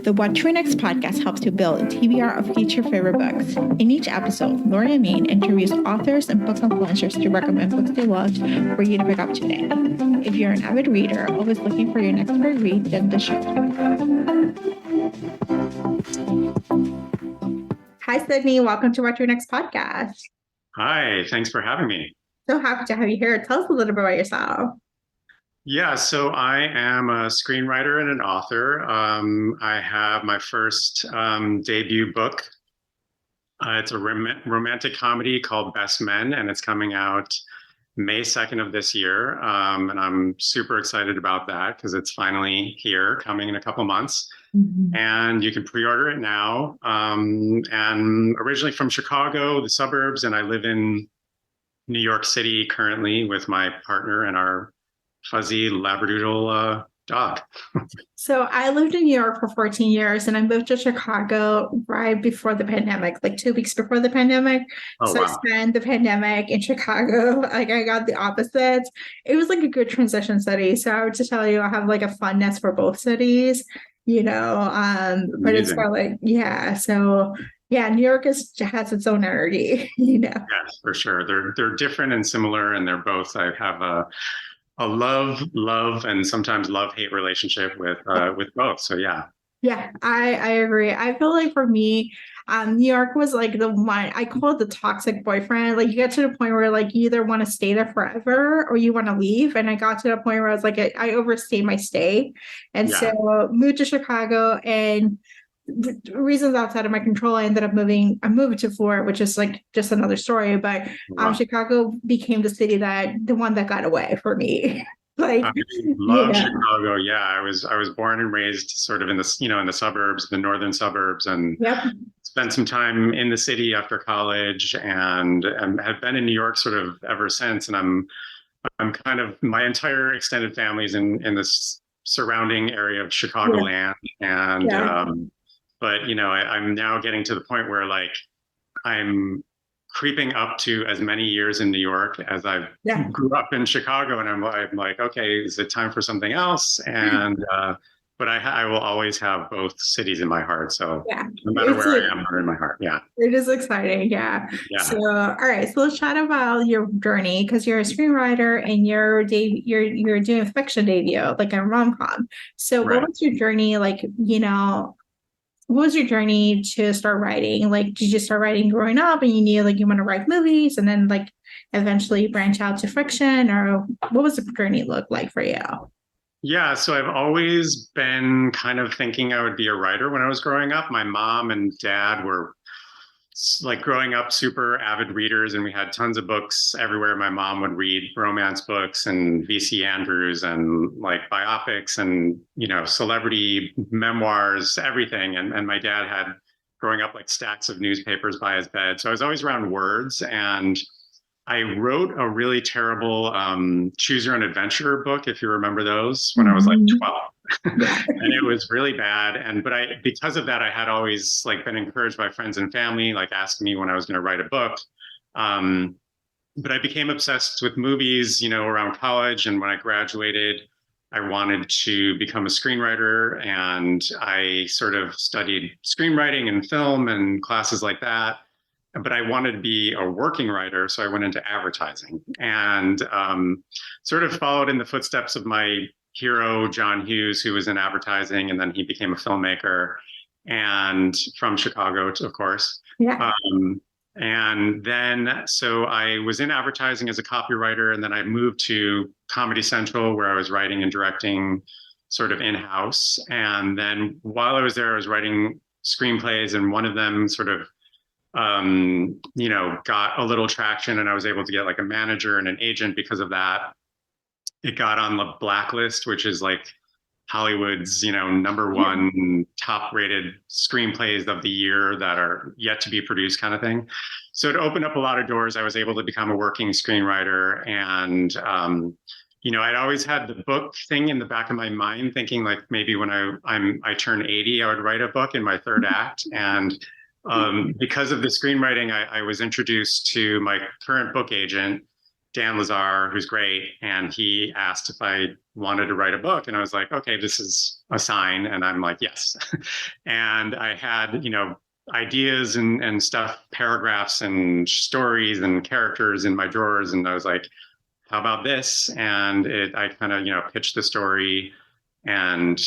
The What to Next podcast helps you build a TBR of future favorite books. In each episode, Lori and Maine interviews authors and book influencers to recommend books they loved for you to pick up today. If you're an avid reader, always looking for your next great read, then the show. Hi, Sidney. Welcome to What to Next podcast. Hi, thanks for having me. So happy to have you here. Tell us a little bit about yourself. Yeah, so I am a screenwriter and an author. I have my first debut book. It's a romantic comedy called Best Men, and it's coming out May 2nd of this year. And I'm super excited about that because it's finally here, coming in a couple months. Mm-hmm. And you can pre-order it now. And originally from Chicago, the suburbs, and I live in New York City currently with my partner and our fuzzy Labradoodle dog. So I lived in New York for 14 years and I moved to Chicago right before the pandemic, like 2 weeks before the pandemic. Oh, so wow. I spent the pandemic in Chicago. Like I got the opposites. It was like a good transition city. So I would just tell you, I have like a fondness for both cities, but it's for like, yeah. So yeah, New York has its own energy, Yes, for sure. They're different and similar, and they're both, I have a love and sometimes love-hate relationship with both. So yeah. Yeah, I agree. I feel like for me, New York was like the one, I call it the toxic boyfriend. Like you get to the point where like you either want to stay there forever or you want to leave. And I got to the point where I was like, I overstayed my stay. And so moved to Chicago, and reasons outside of my control, I moved to Florida, which is like just another story. But Chicago became the one that got away for me. Like, I love Chicago. Yeah, I was born and raised sort of in the in the suburbs, the northern suburbs, and spent some time in the city after college, and have been in New York sort of ever since. And I'm kind of, my entire extended family's in this surrounding area of Chicagoland, and but I'm now getting to the point where like I'm creeping up to as many years in New York as I grew up in Chicago, and I'm like, okay, is it time for something else? And but I will always have both cities in my heart. So no matter where I am, they're in my heart. Yeah, it is exciting. Yeah. So all right, so let's chat about your journey, because you're a screenwriter and you're doing a fiction debut, like a rom-com. So what was your journey like? What was your journey to start writing? Like, did you start writing growing up and you knew like you want to write movies and then like eventually branch out to fiction, or what was the journey look like for you? Yeah, so I've always been kind of thinking I would be a writer when I was growing up. My mom and dad were like growing up super avid readers, and we had tons of books everywhere. My mom would read romance books and V.C. Andrews and like biopics and celebrity memoirs, everything. And my dad had, growing up, like stacks of newspapers by his bed. So I was always around words, and I wrote a really terrible Choose Your Own Adventure book, if you remember those, when I was like 12. And it was really bad. But because of that, I had always like been encouraged by friends and family, like asking me when I was going to write a book. But I became obsessed with movies, around college. And when I graduated, I wanted to become a screenwriter, and I sort of studied screenwriting and film and classes like that. But I wanted to be a working writer, so I went into advertising and sort of followed in the footsteps of my hero, John Hughes, who was in advertising, and then he became a filmmaker, and from Chicago, of course. Yeah. And then, so I was in advertising as a copywriter, and then I moved to Comedy Central, where I was writing and directing sort of in-house. And then while I was there, I was writing screenplays, and one of them sort of got a little traction, and I was able to get like a manager and an agent because of that. It got on the Blacklist, which is like Hollywood's, number one top rated screenplays of the year that are yet to be produced kind of thing. So it opened up a lot of doors. I was able to become a working screenwriter, and I'd always had the book thing in the back of my mind, thinking like maybe when I turn 80, I would write a book in my third act. And because of the screenwriting, I was introduced to my current book agent, Dan Lazar, who's great, and he asked if I wanted to write a book, and I was like, okay, this is a sign, and I'm like, yes. And I had, ideas and stuff, paragraphs and stories and characters in my drawers, and I was like, how about this? And I kind of, pitched the story and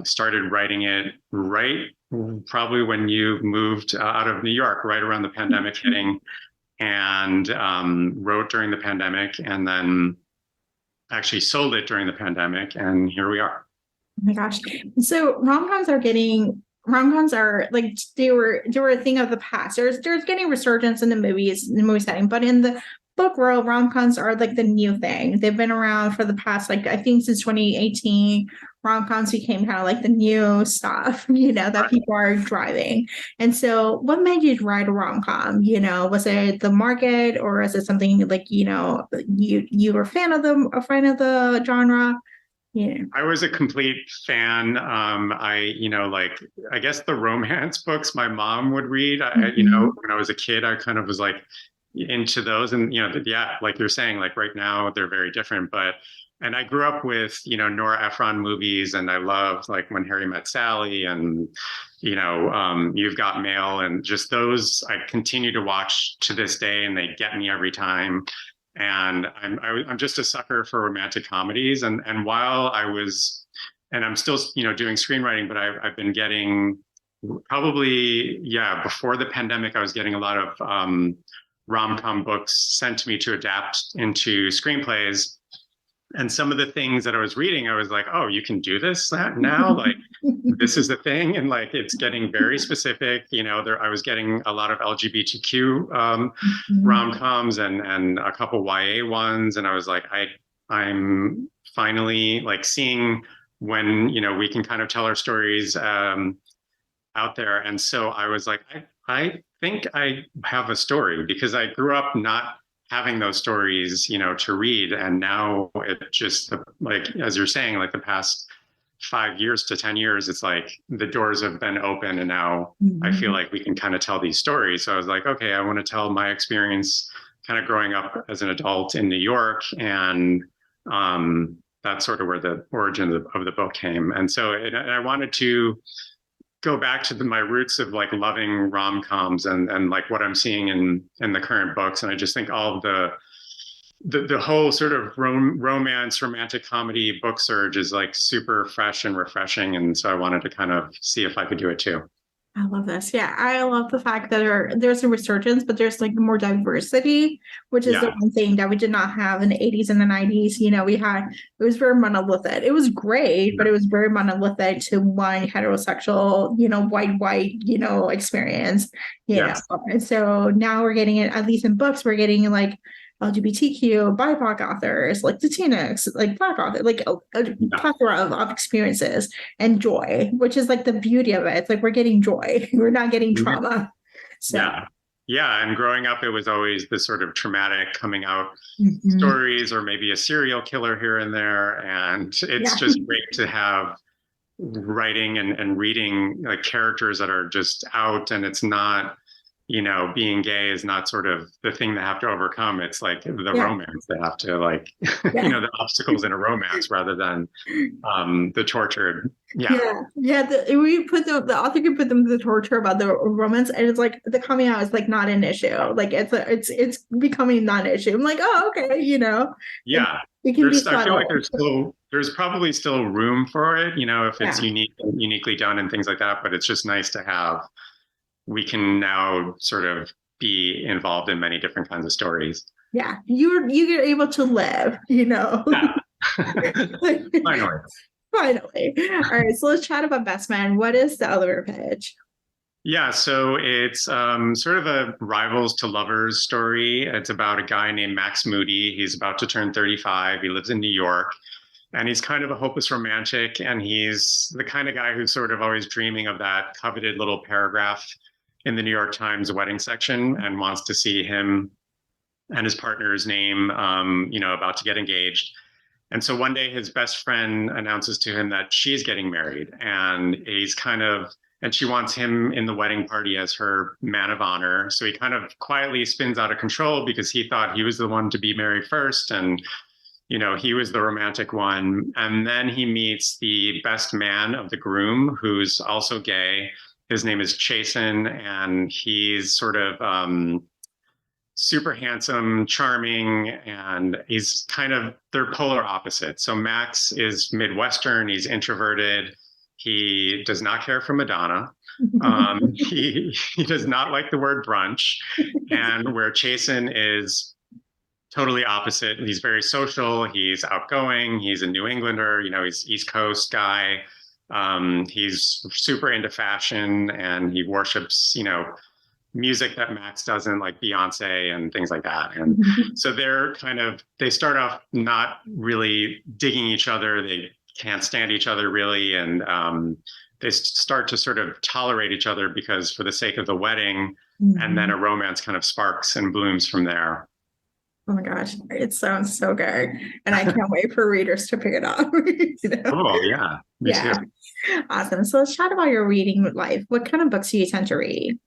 started writing it right probably when you moved out of New York, right around the pandemic hitting, and wrote during the pandemic, and then actually sold it during the pandemic, and here we are. Oh my gosh. So rom-coms are like they were a thing of the past. There's getting resurgence in the movie setting, but in the book world, rom-coms are like the new thing. They've been around for the past, like, I think since 2018, rom-coms became kind of like the new stuff, that people are driving. And so what made you write a rom-com? Was it the market, or is it something like, you were a fan of the genre? Yeah. I was a complete fan. I guess the romance books my mom would read, when I was a kid, I kind of was like into those. And, yeah, like you're saying, like right now they're very different, and I grew up with, Nora Ephron movies, and I loved like When Harry Met Sally, and, You've Got Mail, and just those I continue to watch to this day, and they get me every time. And I'm just a sucker for romantic comedies. And while I was, and I'm still, doing screenwriting, but I've been getting probably, yeah, before the pandemic, I was getting a lot of rom-com books sent to me to adapt into screenplays. And some of the things that I was reading, I was like, oh, you can do this now? Like, this is the thing. And like, it's getting very specific. I was getting a lot of LGBTQ rom-coms and a couple YA ones. And I was like, I'm finally like seeing when, we can kind of tell our stories out there. And so I was like, I think I have a story, because I grew up not having those stories, to read. And now it just, like, as you're saying, like the past 5 years to 10 years, it's like the doors have been open, and now I feel like we can kind of tell these stories. So I was like, okay, I want to tell my experience kind of growing up as an adult in New York. And that's sort of where the origin of the book came. And so I wanted to go back to my roots of like loving rom-coms and like what I'm seeing in the current books. And I just think all of the whole sort of romantic comedy book surge is like super fresh and refreshing. And so I wanted to kind of see if I could do it too. I love this. Yeah, I love the fact that there's a resurgence, but there's like more diversity, which is the one thing that we did not have in the 80s and the 90s. It was very monolithic. It was great, but it was very monolithic to one heterosexual, white, experience. Yes. And so now we're getting it, at least in books, we're getting like LGBTQ, BIPOC authors, like Latinx, like Black authors, like a plethora of experiences and joy, which is like the beauty of it. It's like we're getting joy, we're not getting trauma. So. Yeah. And growing up, it was always the sort of traumatic coming out stories, or maybe a serial killer here and there. And it's just great to have writing and reading like characters that are just out, and it's not, being gay is not sort of the thing they have to overcome. It's like the romance they have to like, the obstacles in a romance rather than the tortured. The author can put them to the torture about the romance, and it's like the coming out is like not an issue. Like it's becoming not an issue. I'm like, oh, okay, Yeah. It can be I feel like there's probably still room for it, if it's uniquely done and things like that. But it's just nice to have. We can now sort of be involved in many different kinds of stories. Yeah, you're able to live, Yeah. Finally. All right, so let's chat about Best Man. What is the elevator pitch? Yeah, so it's sort of a rivals to lovers story. It's about a guy named Max Moody. He's about to turn 35. He lives in New York. And he's kind of a hopeless romantic. And he's the kind of guy who's sort of always dreaming of that coveted little paragraph in the New York Times wedding section, and wants to see him and his partner's name, about to get engaged. And so one day his best friend announces to him that she's getting married, and he's kind of and she wants him in the wedding party as her man of honor. So he kind of quietly spins out of control because he thought he was the one to be married first, and he was the romantic one. And then he meets the best man of the groom, who's also gay. His name is Chasen, and he's sort of super handsome, charming, and he's kind of, they're polar opposites. So Max is Midwestern, he's introverted, he does not care for Madonna. He does not like the word brunch. And where Chasen is totally opposite, he's very social, he's outgoing, he's a New Englander, he's East Coast guy. He's super into fashion, and he worships, music that Max doesn't, like Beyonce and things like that. And so they start off not really digging each other. They can't stand each other really. And they start to sort of tolerate each other because for the sake of the wedding, and then a romance kind of sparks and blooms from there. Oh my gosh, it sounds so good. And I can't wait for readers to pick it up. Oh, yeah. Me too. Awesome. So let's chat about your reading life. What kind of books do you tend to read?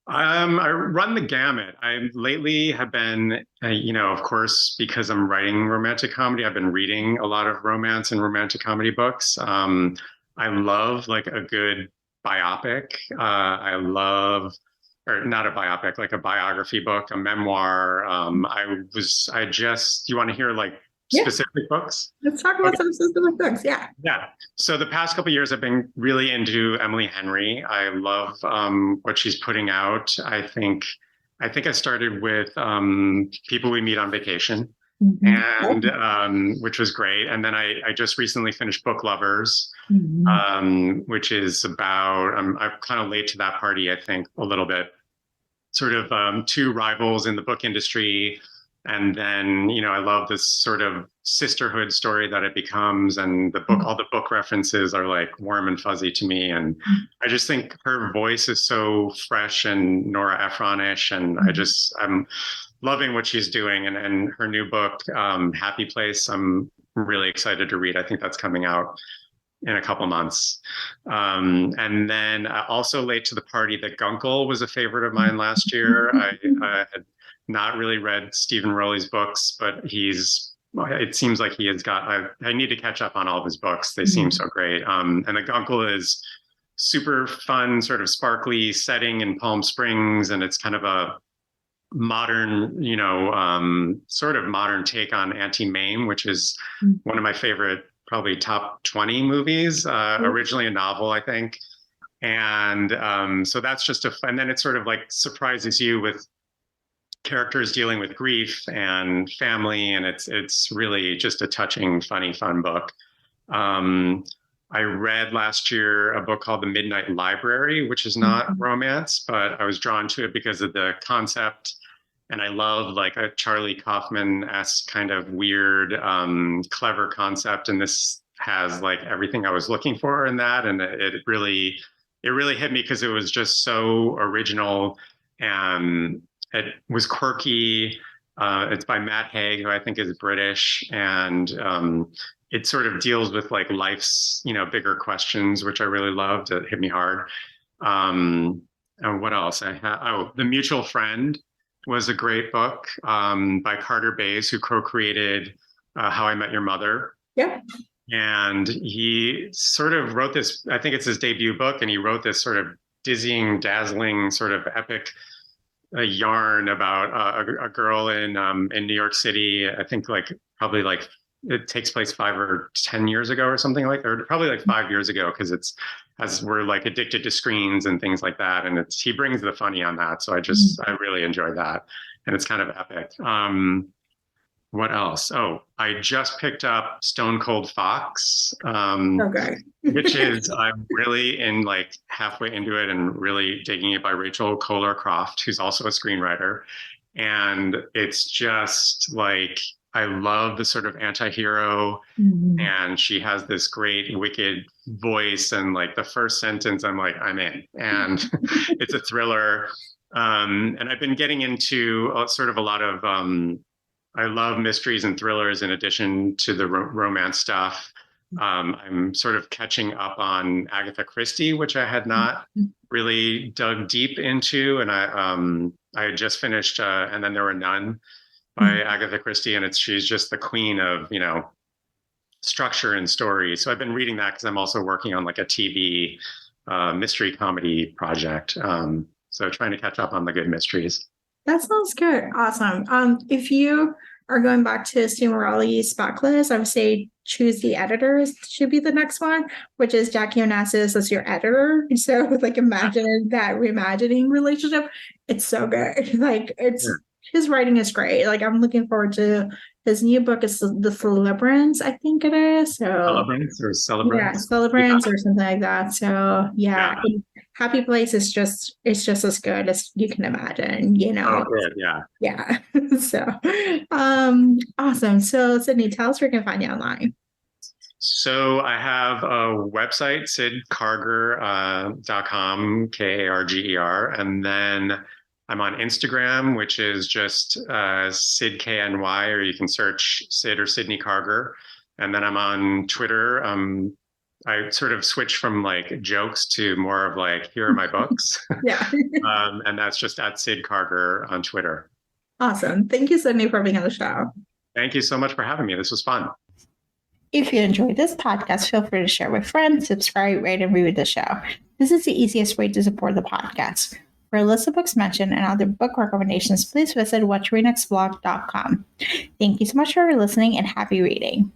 I run the gamut. I lately have been, of course, because I'm writing romantic comedy, I've been reading a lot of romance and romantic comedy books. I love like a good biopic. I love, or not a biopic, like a biography book, a memoir. You want to hear like specific books? Let's talk about some specific books. Yeah. So the past couple of years, I've been really into Emily Henry. I love what she's putting out. I think I started with People We Meet on Vacation, and which was great. And then I just recently finished Book Lovers, which is about, I'm kind of late to that party, I think, a little bit. Sort of two rivals in the book industry. And then, I love this sort of sisterhood story that it becomes. And the book, all the book references are like warm and fuzzy to me. And I just think her voice is so fresh and Nora Ephron-ish. And I'm loving what she's doing. And her new book, Happy Place, I'm really excited to read. I think that's coming out in a couple months. And then also late to the party, The Guncle was a favorite of mine last year. I had not really read Stephen Rowley's books, but it seems like he has got, I need to catch up on all of his books. They seem so great. And The Guncle is super fun, sort of sparkly setting in Palm Springs. And it's kind of a modern, sort of modern take on Auntie Mame, which is one of my favorite, probably top 20 movies, originally a novel, I think. And so that's just and then it sort of like surprises you with characters dealing with grief and family. And it's really just a touching, funny, fun book. I read last year a book called The Midnight Library, which is not romance, but I was drawn to it because of the concept. And I love like a Charlie Kaufman-esque kind of weird, clever concept. And this has like everything I was looking for in that. And it really hit me because it was just so original, and it was quirky. It's by Matt Haig, who I think is British. And it sort of deals with like life's, bigger questions, which I really loved. It hit me hard. And what else? The Mutual Friend was a great book by Carter Bays, who co-created How I Met Your Mother. Yeah. And he sort of wrote this, I think it's his debut book, and he wrote this sort of dizzying, dazzling, sort of epic yarn about a girl in New York City. I think probably it takes place 5 or 10 years ago or something like that, or probably like 5 years ago, because it's as we're like addicted to screens and things like that. And he brings the funny on that. So I really enjoy that. And it's kind of epic. What else? Oh, I just picked up Stone Cold Fox, which is, I'm really like halfway into it and really digging it, by Rachel Kohler Croft, who's also a screenwriter. And it's just like, I love the sort of anti-hero, and she has this great wicked voice, and like the first sentence, I'm like, I'm in. And it's a thriller. And I've been getting into sort of a lot of, I love mysteries and thrillers in addition to the romance stuff. I'm sort of catching up on Agatha Christie, which I had not really dug deep into. And I had just finished And Then There Were None by Agatha Christie, and she's just the queen of, structure and story. So I've been reading that because I'm also working on like a TV mystery comedy project. So trying to catch up on the good mysteries. That sounds good. Awesome. If you are going back to Stu Morelli's backlist, I would say Choose the Editors should be the next one, which is Jackie Onassis as your editor. So like imagine that reimagining relationship. It's so good. Like his writing is great. Like I'm looking forward to his new book is The Celebrants, I think it is. So Celebrants or Celebrants? Yeah, Celebrants or something like that. So yeah. Happy Place is just as good as you can imagine, Oh, good. Yeah. Yeah. So awesome. So Sidney, tell us where we can find you online. So I have a website, sidkarger.com, Karger. And then I'm on Instagram, which is just SidKNY, or you can search Sid or Sidney Karger. And then I'm on Twitter. I sort of switched from like jokes to more of like, here are my books. Yeah. And that's just at Sid Karger on Twitter. Awesome. Thank you, Sidney, for being on the show. Thank you so much for having me. This was fun. If you enjoyed this podcast, feel free to share with friends, subscribe, rate, and review the show. This is the easiest way to support the podcast. For a list of books mentioned and other book recommendations, please visit whattoreadnextblog.com. Thank you so much for listening and happy reading.